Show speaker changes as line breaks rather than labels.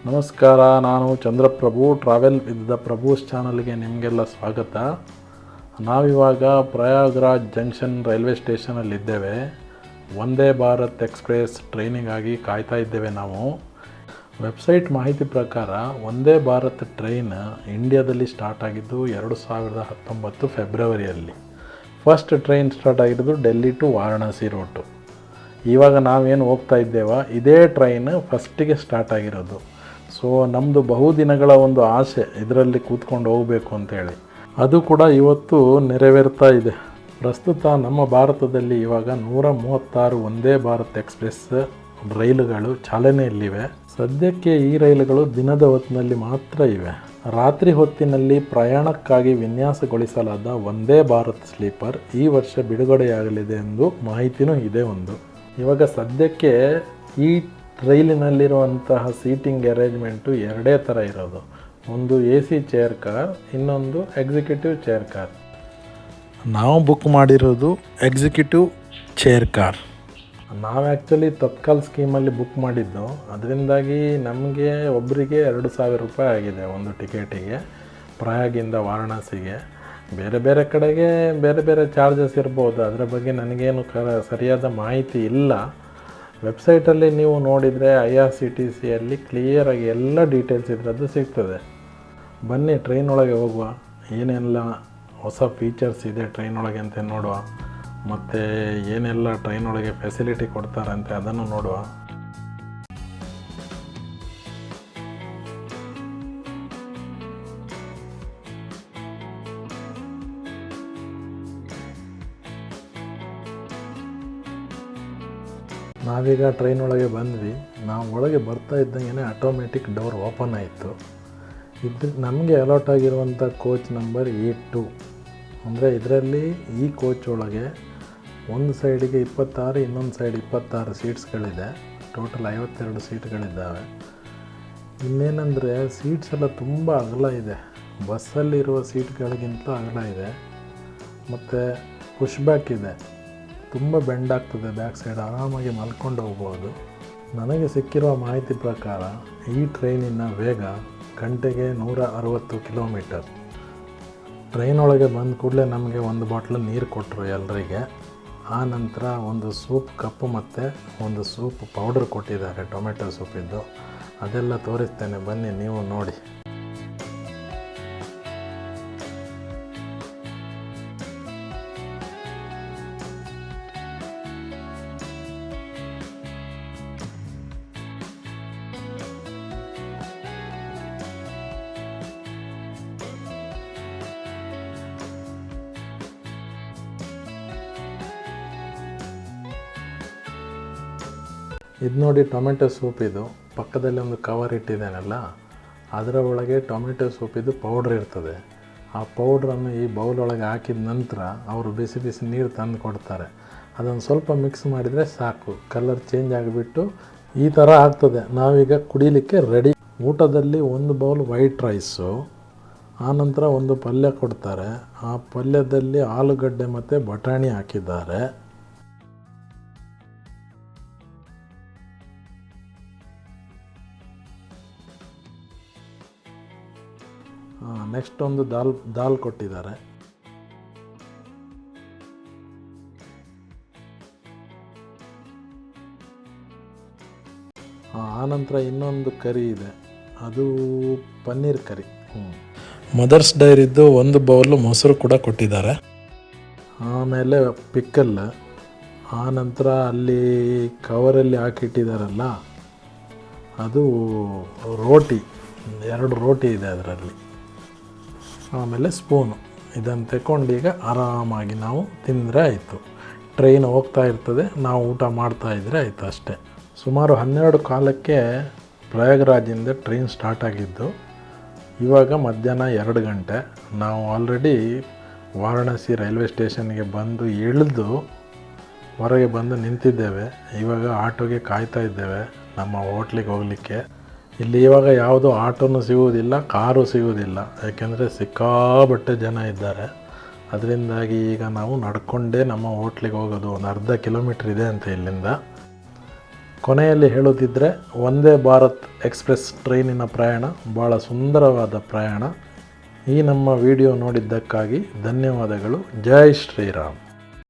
ನಮಸ್ಕಾರ, ನಾನು Chandraprabhu. Travel with the ಪ್ರಭೂಸ್ ಚಾನಲ್ಗೆ ನಿಮಗೆಲ್ಲ ಸ್ವಾಗತ. ನಾವಿವಾಗ Prayagraj junction railway ಸ್ಟೇಷನಲ್ಲಿದ್ದೇವೆ. Vande Bharat express ಟ್ರೈನಿಗಾಗಿ ಕಾಯ್ತಾ ಇದ್ದೇವೆ ನಾವು. ವೆಬ್ಸೈಟ್ ಮಾಹಿತಿ ಪ್ರಕಾರ ವಂದೇ ಭಾರತ್ ಟ್ರೈನ್ ಇಂಡಿಯಾದಲ್ಲಿ ಸ್ಟಾರ್ಟ್ ಆಗಿದ್ದು 2019 ಫೆಬ್ರವರಿಯಲ್ಲಿ. ಫಸ್ಟ್ ಟ್ರೈನ್ ಸ್ಟಾರ್ಟ್ ಆಗಿರೋದು ಡೆಲ್ಲಿ ಟು ವಾರಣಾಸಿ ರೂಟು. ಇವಾಗ ನಾವೇನು ಹೋಗ್ತಾ ಇದ್ದೇವ ಇದೇ ಟ್ರೈನ್ ಫಸ್ಟಿಗೆ ಸ್ಟಾರ್ಟ್ ಆಗಿರೋದು. ಸೊ ನಮ್ಮದು ಬಹುದಿನಗಳ ಒಂದು ಆಸೆ ಇದರಲ್ಲಿ ಕೂತ್ಕೊಂಡು ಹೋಗಬೇಕು ಅಂತೇಳಿ, ಅದು ಕೂಡ ಇವತ್ತು ನೆರವೇರ್ತಾ ಇದೆ. ಪ್ರಸ್ತುತ ನಮ್ಮ ಭಾರತದಲ್ಲಿ ಇವಾಗ 136 ವಂದೇ ಭಾರತ್ ಎಕ್ಸ್ಪ್ರೆಸ್ ರೈಲುಗಳು ಚಾಲನೆಯಲ್ಲಿವೆ. ಸದ್ಯಕ್ಕೆ ಈ ರೈಲುಗಳು ದಿನದ ಹೊತ್ತಿನಲ್ಲಿ ಮಾತ್ರ ಇವೆ. ರಾತ್ರಿ ಹೊತ್ತಿನಲ್ಲಿ ಪ್ರಯಾಣಕ್ಕಾಗಿ ವಿನ್ಯಾಸಗೊಳಿಸಲಾದ ವಂದೇ ಭಾರತ್ ಸ್ಲೀಪರ್ ಈ ವರ್ಷ ಬಿಡುಗಡೆಯಾಗಲಿದೆ ಎಂದು ಮಾಹಿತಿನೂ ಇದೆ ಒಂದು. ಇವಾಗ ಸದ್ಯಕ್ಕೆ ಈ ರೈಲಿನಲ್ಲಿರುವಂತಹ ಸೀಟಿಂಗ್ ಅರೇಂಜ್ಮೆಂಟು ಎರಡೇ ಥರ ಇರೋದು. ಒಂದು AC ಚೇರ್ ಕಾರ್, ಇನ್ನೊಂದು ಎಕ್ಸಿಕ್ಯೂಟಿವ್ ಚೇರ್ ಕಾರ್. ನಾವು ಬುಕ್ ಮಾಡಿರೋದು ಎಕ್ಸಿಕ್ಯೂಟಿವ್ ಚೇರ್ ಕಾರ್. ನಾವು ಆ್ಯಕ್ಚುಲಿ ತತ್ಕಾಲ್ ಸ್ಕೀಮಲ್ಲಿ ಬುಕ್ ಮಾಡಿದ್ದು. ಅದರಿಂದಾಗಿ ನಮಗೆ ಒಬ್ಬರಿಗೆ 2,000 ರೂಪಾಯಿ ಆಗಿದೆ ಒಂದು ಟಿಕೆಟಿಗೆ, ಪ್ರಯಾಗಿಂದ ವಾರಣಾಸಿಗೆ. ಬೇರೆ ಬೇರೆ ಕಡೆಗೆ ಬೇರೆ ಬೇರೆ ಚಾರ್ಜಸ್ ಇರ್ಬೋದು, ಅದರ ಬಗ್ಗೆ ನನಗೇನು ಸರಿಯಾದ ಮಾಹಿತಿ ಇಲ್ಲ. ವೆಬ್ಸೈಟಲ್ಲಿ ನೀವು ನೋಡಿದರೆ IRCTCಯಲ್ಲಿ ಕ್ಲಿಯರಾಗಿ ಎಲ್ಲ ಡೀಟೇಲ್ಸ್ ಇದರದ್ದು ಸಿಗ್ತದೆ. ಬನ್ನಿ ಟ್ರೈನ್ ಒಳಗೆ ಹೋಗುವ, ಏನೆಲ್ಲ ಹೊಸ ಫೀಚರ್ಸ್ ಇದೆ ಟ್ರೈನ್ ಒಳಗೆ ಅಂತ ನೋಡುವ, ಮತ್ತು ಏನೆಲ್ಲ ಟ್ರೈನ್ ಒಳಗೆ ಫೆಸಿಲಿಟಿ ಕೊಡ್ತಾರಂತೆ ಅದನ್ನು ನೋಡುವ. ನಾವೀಗ ಟ್ರೈನ್ ಒಳಗೆ ಬಂದ್ವಿ. ನಾವು ಒಳಗೆ ಬರ್ತಾ ಇದ್ದಂಗೆ ಆಟೋಮೆಟಿಕ್ ಡೋರ್ ಓಪನ್ ಆಯಿತು. ನಮಗೆ ಅಲಾಟ್ ಆಗಿರುವಂಥ ಕೋಚ್ ನಂಬರ್ A2. ಅಂದರೆ ಇದರಲ್ಲಿ ಈ ಕೋಚ್ ಒಳಗೆ ಒಂದು ಸೈಡಿಗೆ 26, ಇನ್ನೊಂದು ಸೈಡ್ 26 ಸೀಟ್ಸ್ಗಳಿದೆ. ಟೋಟಲ್ 52 ಸೀಟ್ಗಳಿದ್ದಾವೆ. ಇನ್ನೇನೆಂದರೆ ಸೀಟ್ಸ್ ಎಲ್ಲ ತುಂಬ ಅಗಲ ಇದೆ, ಬಸ್ಸಲ್ಲಿರುವ ಸೀಟ್ಗಳಿಗಿಂತ ಅಗಲ ಇದೆ. ಮತ್ತು ಪುಷ್ ಬ್ಯಾಕ್ ಇದೆ, ತುಂಬ ಬೆಂಡ್ ಆಗ್ತದೆ ಬ್ಯಾಕ್ ಸೈಡ್, ಆರಾಮಾಗಿ ಮಲ್ಕೊಂಡು ಹೋಗ್ಬೋದು. ನನಗೆ ಸಿಕ್ಕಿರುವ ಮಾಹಿತಿ ಪ್ರಕಾರ ಈ ಟ್ರೈನಿನ ವೇಗ ಗಂಟೆಗೆ 160 ಕಿಲೋಮೀಟರ್. ಟ್ರೈನ್ ಒಳಗೆ ಬಂದ ಕೂಡಲೇ ನಮಗೆ ಒಂದು ಬಾಟ್ಲು ನೀರು ಕೊಟ್ಟರು ಎಲ್ಲರಿಗೆ. ಆ ನಂತರ ಒಂದು ಸೂಪ್ ಕಪ್ಪು ಮತ್ತು ಒಂದು ಸೂಪ್ ಪೌಡರ್ ಕೊಟ್ಟಿದ್ದಾರೆ, ಟೊಮೆಟೊ ಸೂಪಿದ್ದು. ಅದೆಲ್ಲ ತೋರಿಸ್ತೇನೆ, ಬನ್ನಿ ನೀವು ನೋಡಿ. ಇದು ನೋಡಿ ಟೊಮೆಟೊ ಸೂಪ್. ಇದು ಪಕ್ಕದಲ್ಲಿ ಒಂದು ಕವರ್ ಇಟ್ಟಿದ್ದೇನಲ್ಲ, ಅದರ ಒಳಗೆ ಟೊಮೆಟೊ ಸೂಪಿದ್ದು ಪೌಡ್ರ್ ಇರ್ತದೆ. ಆ ಪೌಡ್ರನ್ನು ಈ ಬೌಲ್ ಒಳಗೆ ಹಾಕಿದ ನಂತರ ಅವರು ಬಿಸಿ ಬಿಸಿ ನೀರು ತಂದು ಕೊಡ್ತಾರೆ. ಅದನ್ನು ಸ್ವಲ್ಪ ಮಿಕ್ಸ್ ಮಾಡಿದರೆ ಸಾಕು, ಕಲರ್ ಚೇಂಜ್ ಆಗಿಬಿಟ್ಟು ಈ ಥರ ಆಗ್ತದೆ. ನಾವೀಗ ಕುಡಿಲಿಕ್ಕೆ ರೆಡಿ. ಊಟದಲ್ಲಿ ಒಂದು ಬೌಲ್ ವೈಟ್ ರೈಸು, ಆನಂತರ ಒಂದು ಪಲ್ಯ ಕೊಡ್ತಾರೆ. ಆ ಪಲ್ಯದಲ್ಲಿ ಆಲೂಗಡ್ಡೆ ಮತ್ತು ಬಟಾಣಿ ಹಾಕಿದ್ದಾರೆ. ನೆಕ್ಸ್ಟ್ ಒಂದು ದಾಲ್ ಕೊಟ್ಟಿದ್ದಾರೆ. ಆನಂತರ ಇನ್ನೊಂದು ಕರಿ ಇದೆ, ಅದು ಪನ್ನೀರ್ ಕರಿ. ಮದರ್ಸ್ ಡೈರಿದ್ದು ಒಂದು ಬೌಲು ಮೊಸರು ಕೂಡ ಕೊಟ್ಟಿದ್ದಾರೆ. ಆಮೇಲೆ ಪಿಕ್ಕಲ್. ಆನಂತರ ಅಲ್ಲಿ ಕವರಲ್ಲಿ ಹಾಕಿಟ್ಟಿದ್ದಾರಲ್ಲ, ಅದು ರೋಟಿ, 2 ರೋಟಿ ಇದೆ ಅದರಲ್ಲಿ. ಆಮೇಲೆ ಸ್ಪೂನು. ಇದನ್ನು ತಗೊಂಡು ಈಗ ಆರಾಮಾಗಿ ನಾವು ತಿಂದರೆ ಆಯಿತು. ಟ್ರೈನ್ ಹೋಗ್ತಾ ಇರ್ತದೆ, ನಾವು ಊಟ ಮಾಡ್ತಾ ಇದ್ದರೆ ಆಯಿತು ಅಷ್ಟೇ. ಸುಮಾರು 12 ಕಾಲಕ್ಕೆ ಪ್ರಯಾಗ್ರಾಜಿಂದ ಟ್ರೈನ್ ಸ್ಟಾರ್ಟ್ ಆಗಿದ್ದು. ಇವಾಗ ಮಧ್ಯಾಹ್ನ 2 ಗಂಟೆ. ನಾವು ಆಲ್ರೆಡಿ ವಾರಣಾಸಿ ರೈಲ್ವೆ ಸ್ಟೇಷನ್ಗೆ ಬಂದು ಇಳಿದು ಹೊರಗೆ ಬಂದು ನಿಂತಿದ್ದೇವೆ. ಇವಾಗ ಆಟೋಗೆ ಕಾಯ್ತಾ ಇದ್ದೇವೆ ನಮ್ಮ ಹೋಟ್ಲಿಗೆ ಹೋಗಲಿಕ್ಕೆ. ಇಲ್ಲಿ ಇವಾಗ ಯಾವುದೂ ಆಟೋನೂ ಸಿಗುವುದಿಲ್ಲ, ಕಾರು ಸಿಗುವುದಿಲ್ಲ, ಯಾಕೆಂದರೆ ಸಿಕ್ಕಾಬಟ್ಟೆ ಜನ ಇದ್ದಾರೆ. ಅದರಿಂದಾಗಿ ಈಗ ನಾವು ನಡ್ಕೊಂಡೇ ನಮ್ಮ ಹೋಟ್ಲಿಗೆ ಹೋಗೋದು. ಒಂದು ಅರ್ಧ ಕಿಲೋಮೀಟ್ರ್ ಇದೆ ಅಂತ ಇಲ್ಲಿಂದ. ಕೊನೆಯಲ್ಲಿ ಹೇಳೋದಿದ್ದರೆ ವಂದೇ ಭಾರತ್ ಎಕ್ಸ್ಪ್ರೆಸ್ ಟ್ರೈನಿನ ಪ್ರಯಾಣ ಭಾಳ ಸುಂದರವಾದ ಪ್ರಯಾಣ. ಈ ನಮ್ಮ ವಿಡಿಯೋ ನೋಡಿದ್ದಕ್ಕಾಗಿ ಧನ್ಯವಾದಗಳು. ಜೈ ಶ್ರೀರಾಮ್.